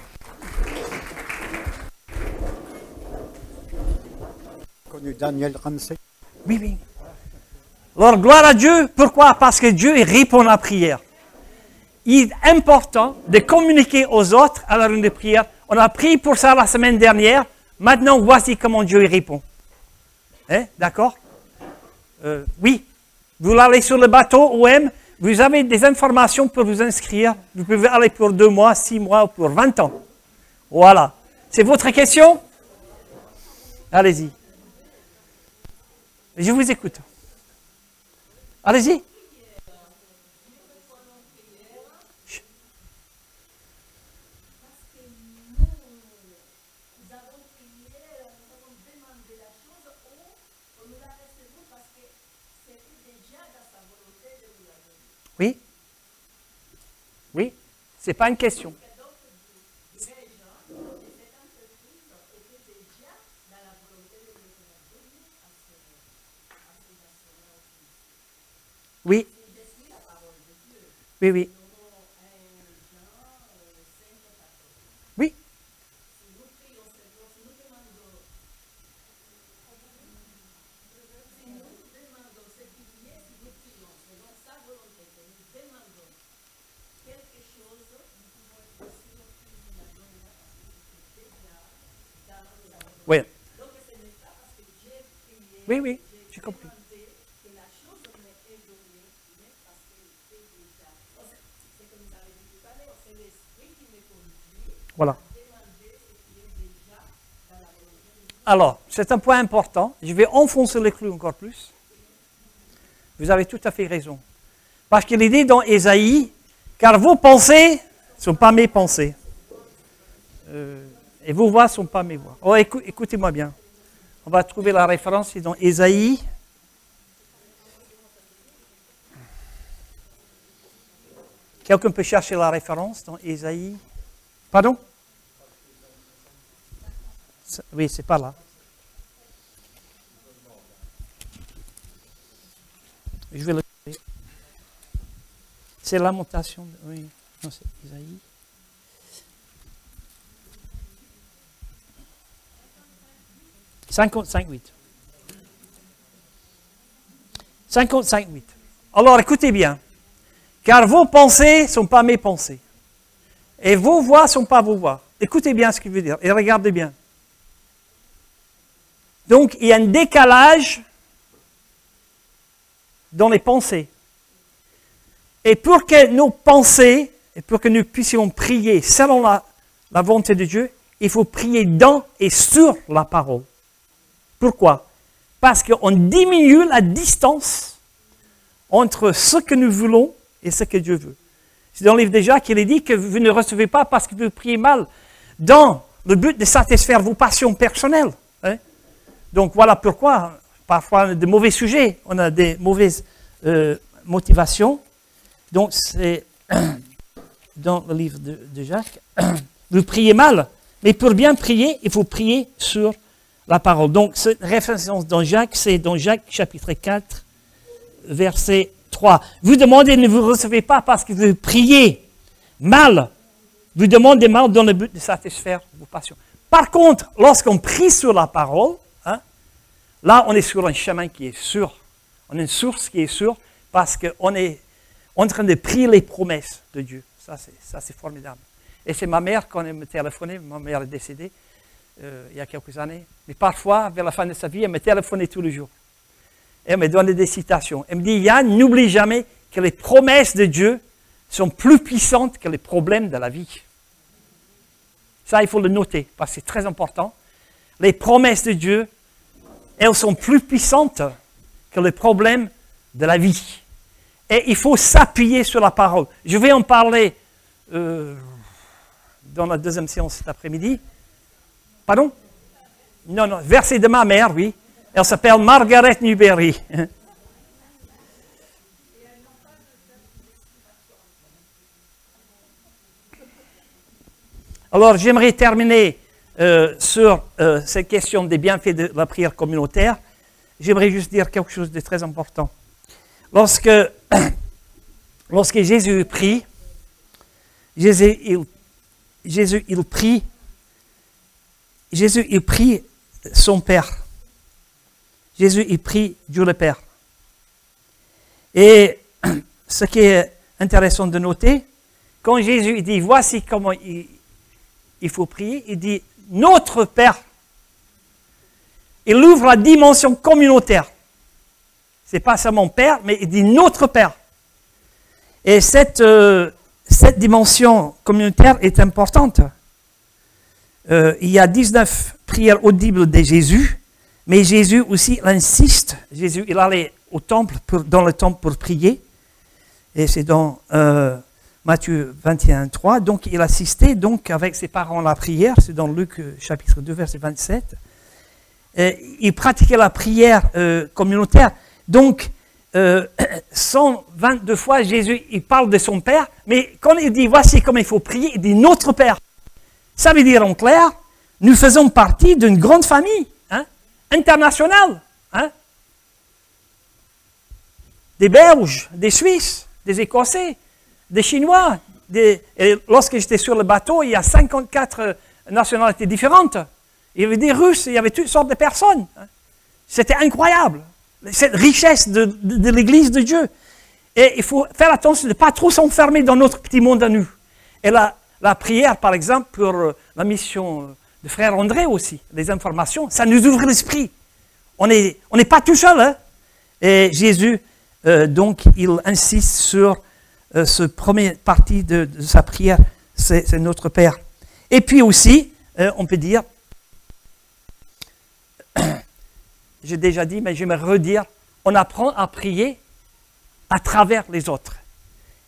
Connu Daniel Ramsey. Oui, oui. Alors, gloire à Dieu. Pourquoi? Parce que Dieu répond à la prière. Il est important de communiquer aux autres à la réunion de prière. On a prié pour ça la semaine dernière. Maintenant, voici comment Dieu répond. Hein? D'accord? Oui. Vous allez sur le bateau OM. Vous avez des informations pour vous inscrire. Vous pouvez aller pour 2 mois, 6 mois ou pour 20 ans. Voilà. C'est votre question? Allez-y. Je vous écoute. Allez-y. Oui. Oui. Ce n'est pas une question. Oui. Oui, oui. Oui. Oui. Oui, oui, j'ai compris. Voilà. Alors, c'est un point important. Je vais enfoncer le clou encore plus. Vous avez tout à fait raison. Parce qu'il est dit dans Ésaïe, car vos pensées ne sont pas mes pensées. Et vos voix ne sont pas mes voix. Oh, écoutez-moi bien. On va trouver la référence, c'est dans Ésaïe. Quelqu'un peut chercher la référence dans Ésaïe. Pardon? Oui, c'est pas là. Je vais le trouver. C'est Lamentation. Oui, non, c'est Ésaïe. « 55,8. 55,8. Alors, écoutez bien. Car vos pensées ne sont pas mes pensées. Et vos voix ne sont pas vos voix. Écoutez bien ce qu'il veut dire et regardez bien. Donc, il y a un décalage dans les pensées. Et pour que nos pensées, et pour que nous puissions prier selon la volonté de Dieu, il faut prier dans et sur la parole. Pourquoi? Parce qu'on diminue la distance entre ce que nous voulons et ce que Dieu veut. C'est dans le livre de Jacques qu'il est dit que vous ne recevez pas parce que vous priez mal, dans le but de satisfaire vos passions personnelles. Hein? Donc voilà pourquoi, parfois, on a de mauvais sujets, on a des mauvaises motivations. Donc c'est dans le livre de Jacques, vous priez mal, mais pour bien prier, il faut prier sur la parole. Donc cette référence dans Jacques, c'est dans Jacques chapitre 4, verset 3. Vous demandez, ne vous recevez pas parce que vous priez mal. Vous demandez mal dans le but de satisfaire vos passions. Par contre, lorsqu'on prie sur la parole, hein, là on est sur un chemin qui est sûr. On a une source qui est sûre parce qu'on est en train de prier les promesses de Dieu. Ça c'est formidable. Et c'est ma mère, quand elle me téléphonait, ma mère est décédée il y a quelques années, mais parfois, vers la fin de sa vie, elle me téléphonait tous les jours. Elle me donnait des citations. Elle me dit, Yann, n'oublie jamais que les promesses de Dieu sont plus puissantes que les problèmes de la vie. Ça, il faut le noter, parce que c'est très important. Les promesses de Dieu, elles sont plus puissantes que les problèmes de la vie. Et il faut s'appuyer sur la parole. Je vais en parler dans la deuxième séance cet après-midi. Pardon? Non, verset de ma mère, oui. Elle s'appelle Margaret Newberry. Alors, j'aimerais terminer sur cette question des bienfaits de la prière communautaire. J'aimerais juste dire quelque chose de très important. Lorsque Jésus prie, Jésus prie son Père. Jésus, il prie Dieu le Père. Et ce qui est intéressant de noter, quand Jésus dit, voici comment il faut prier, il dit, notre Père. Il ouvre la dimension communautaire. Ce n'est pas seulement Père, mais il dit notre Père. Et cette dimension communautaire est importante. Il y a 19 prières audibles de Jésus, mais Jésus aussi insiste. Jésus, il allait au temple, dans le temple pour prier. Et c'est dans Matthieu 21, 3. Donc il assistait donc avec ses parents à la prière. C'est dans Luc chapitre 2, verset 27. Il pratiquait la prière communautaire. Donc, 122 fois, Jésus, il parle de son Père, mais quand il dit, voici comment il faut prier, il dit notre Père. Ça veut dire en clair, nous faisons partie d'une grande famille, hein, internationale. Hein, des Belges, des Suisses, des Écossais, des Chinois. Et lorsque j'étais sur le bateau, il y a 54 nationalités différentes. Il y avait des Russes, il y avait toutes sortes de personnes. Hein. C'était incroyable. Cette richesse de l'Église de Dieu. Et il faut faire attention de ne pas trop s'enfermer dans notre petit monde à nous. Et la prière, par exemple, pour la mission de frère André aussi, les informations, ça nous ouvre l'esprit. On n'est pas tout seul. Hein? Et Jésus, donc, il insiste sur ce première partie de sa prière, c'est notre Père. Et puis aussi, on peut dire, j'ai déjà dit, mais je vais me redire, on apprend à prier à travers les autres.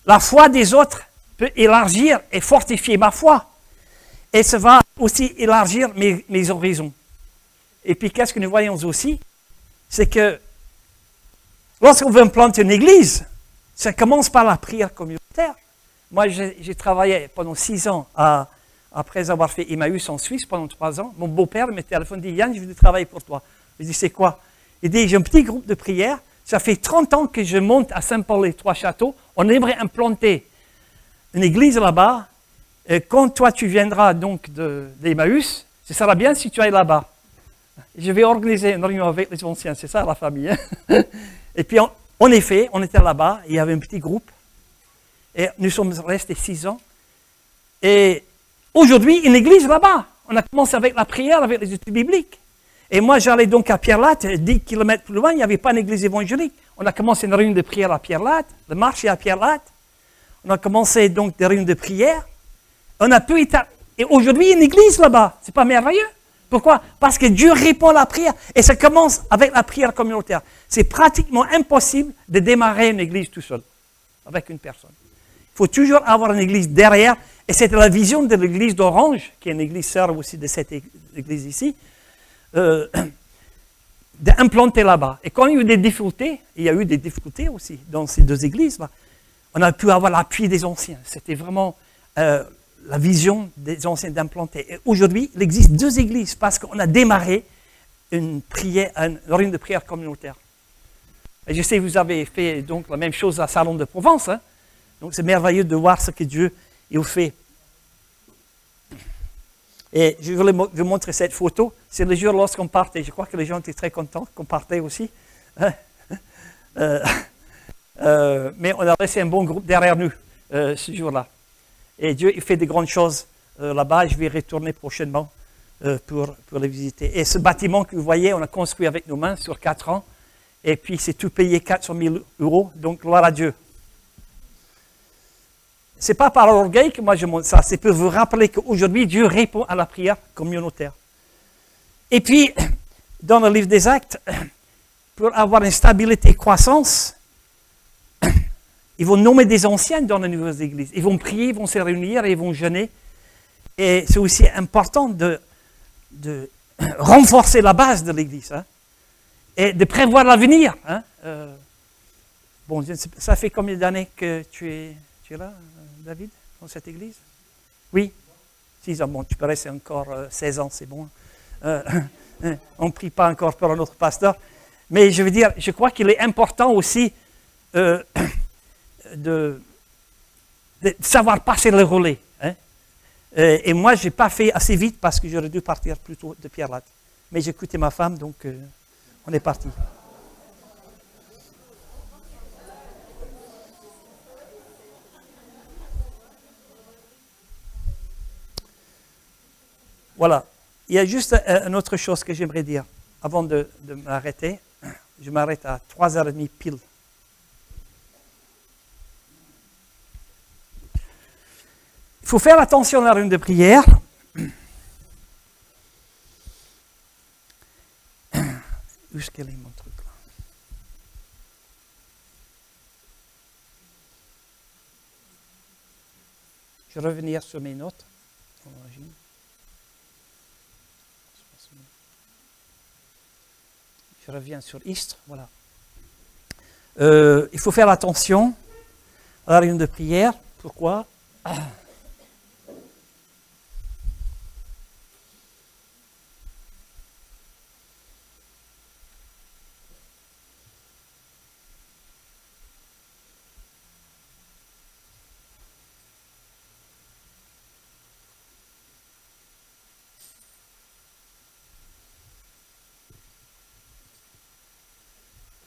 La foi des autres peut élargir et fortifier ma foi. Et ça va aussi élargir mes horizons. Et puis, qu'est-ce que nous voyons aussi? C'est que lorsqu'on veut implanter une église, ça commence par la prière communautaire. Moi, j'ai travaillé pendant 6 ans, après avoir fait Emmaüs en Suisse pendant 3 ans. Mon beau-père me téléphone et dit, Yann, je veux travailler pour toi. Je dis, c'est quoi? Il dit, j'ai un petit groupe de prière. Ça fait 30 ans que je monte à Saint-Paul-les-Trois-Châteaux. On aimerait implanter une église là-bas. Quand toi, tu viendras donc d'Emmaüs, ce sera bien si tu ailles là-bas. Je vais organiser une réunion avec les anciens, c'est ça la famille. Hein? Et puis, en effet, on était là-bas. Il y avait un petit groupe. Et nous sommes restés 6 ans. Et aujourd'hui, une église là-bas. On a commencé avec la prière, avec les études bibliques. Et moi, j'allais donc à Pierre-Latte, 10 km plus loin, il n'y avait pas d'église évangélique. On a commencé une réunion de prière à Pierre-Latte, le marché à Pierre-Latte. On a commencé donc des réunions de prière. On a pu être... Et aujourd'hui, il y a une église là-bas. C'est pas merveilleux? Pourquoi? Parce que Dieu répond à la prière. Et ça commence avec la prière communautaire. C'est pratiquement impossible de démarrer une église tout seul, avec une personne. Il faut toujours avoir une église derrière. Et c'était la vision de l'église d'Orange, qui est une église sœur aussi de cette église ici, d'implanter là-bas. Et quand il y a eu des difficultés, il y a eu des difficultés aussi dans ces 2 églises-là, on a pu avoir l'appui des anciens. C'était vraiment la vision des anciens d'implanter. Et aujourd'hui, il existe 2 églises parce qu'on a démarré une réunion de prière communautaire. Et je sais que vous avez fait donc la même chose à Salon de Provence. Hein? Donc c'est merveilleux de voir ce que Dieu il fait. Et je voulais vous montrer cette photo. C'est le jour lorsqu'on partait. Je crois que les gens étaient très contents qu'on partait aussi. Mais on a laissé un bon groupe derrière nous ce jour-là. Et Dieu il fait de grandes choses là-bas. Je vais retourner prochainement pour les visiter. Et ce bâtiment que vous voyez, on a construit avec nos mains sur 4 ans. Et puis c'est tout payé 400 000 €. Donc gloire à Dieu. Ce n'est pas par l'orgueil que moi je montre ça, c'est pour vous rappeler qu'aujourd'hui, Dieu répond à la prière communautaire. Et puis, dans le livre des Actes, pour avoir une stabilité et croissance, ils vont nommer des anciens dans les nouvelles églises. Ils vont prier, ils vont se réunir et ils vont jeûner. Et c'est aussi important de renforcer la base de l'église hein, et de prévoir l'avenir. Hein. Bon, ça fait combien d'années que tu es là, David, dans cette église? Oui, 6 ans. Bon, tu peux rester encore 16 ans, c'est bon. On ne prie pas encore pour un autre pasteur. Mais je veux dire, je crois qu'il est important aussi de savoir passer le relais. Hein. Et moi, je n'ai pas fait assez vite parce que j'aurais dû partir plus tôt de Pierre-Latte. Mais j'ai écouté ma femme, donc on est parti. Voilà. Il y a juste une autre chose que j'aimerais dire avant de m'arrêter. Je m'arrête à 3h30 pile. Il faut faire attention à la réunion de prière. Où est-ce qu'elle est mon truc là? Je vais revenir sur mes notes. Je reviens sur Istres, voilà. Il faut faire attention à la réunion de prière. Pourquoi?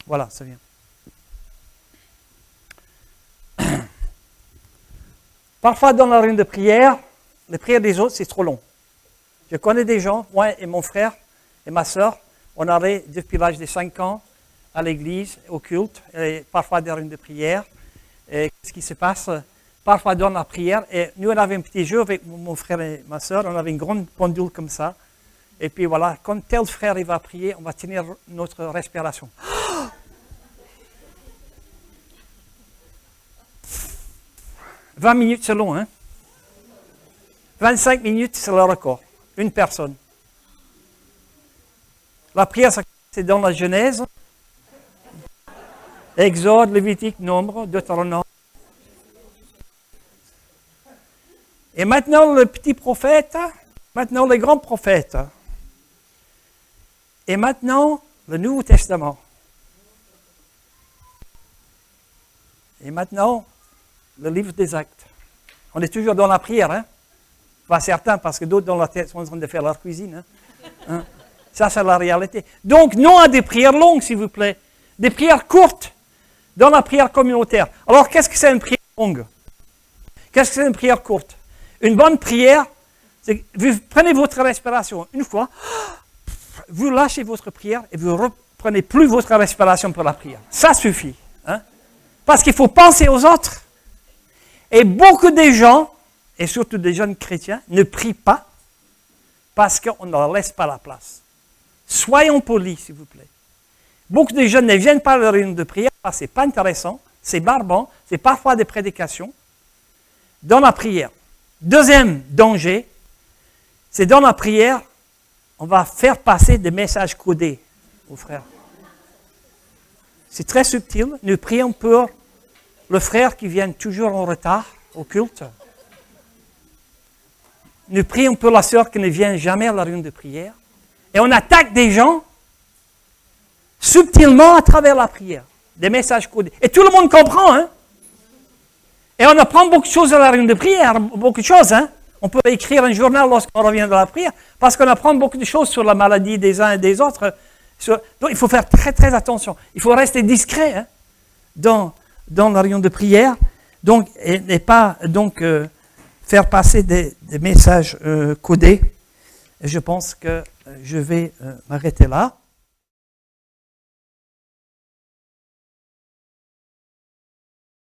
Voilà, ça vient. Parfois, dans la réunion de prière, les prières des autres, c'est trop long. Je connais des gens, moi et mon frère et ma soeur, on allait depuis l'âge de 5 ans à l'église, au culte, et parfois des réunions de prière. Et qu'est-ce qui se passe? Parfois dans la prière, et nous on avait un petit jeu avec mon frère et ma soeur, on avait une grande pendule comme ça. Et puis voilà, quand tel frère il va prier, on va tenir notre respiration. 20 minutes, c'est long, hein? 25 minutes, c'est le record. Une personne. La prière, c'est dans la Genèse. Exode, Lévitique, Nombre, Deutéronome. Et maintenant, le petit prophète, maintenant, les grands prophètes. Et maintenant, le Nouveau Testament. Et maintenant, le livre des Actes. On est toujours dans la prière, hein? Pas certains, parce que d'autres dans la tête sont en train de faire leur cuisine. Hein? Ça, c'est la réalité. Donc, non à des prières longues, s'il vous plaît. Des prières courtes dans la prière communautaire. Alors, qu'est-ce que c'est une prière longue? Qu'est-ce que c'est une prière courte? Une bonne prière, c'est que vous prenez votre respiration une fois, vous lâchez votre prière et vous reprenez plus votre respiration pour la prière. Ça suffit. Hein? Parce qu'il faut penser aux autres. Et beaucoup de gens, et surtout des jeunes chrétiens, ne prient pas parce qu'on ne leur laisse pas la place. Soyons polis, s'il vous plaît. Beaucoup de jeunes ne viennent pas à la réunion de prière parce que ce n'est pas intéressant, c'est barbant, c'est parfois des prédications. Dans la prière. Deuxième danger, c'est dans la prière, on va faire passer des messages codés aux frères. C'est très subtil. Nous prions pour le frère qui vient toujours en retard au culte. Nous prions pour la sœur qui ne vient jamais à la réunion de prière. Et on attaque des gens subtilement à travers la prière. Des messages codés. Et tout le monde comprend, hein? Et on apprend beaucoup de choses à la réunion de prière, beaucoup de choses, hein? On peut écrire un journal lorsqu'on revient de la prière, parce qu'on apprend beaucoup de choses sur la maladie des uns et des autres. Donc il faut faire très très attention. Il faut rester discret, hein, dans la réunion de prière, donc, et pas donc faire passer des messages codés. Et je pense que je vais m'arrêter là.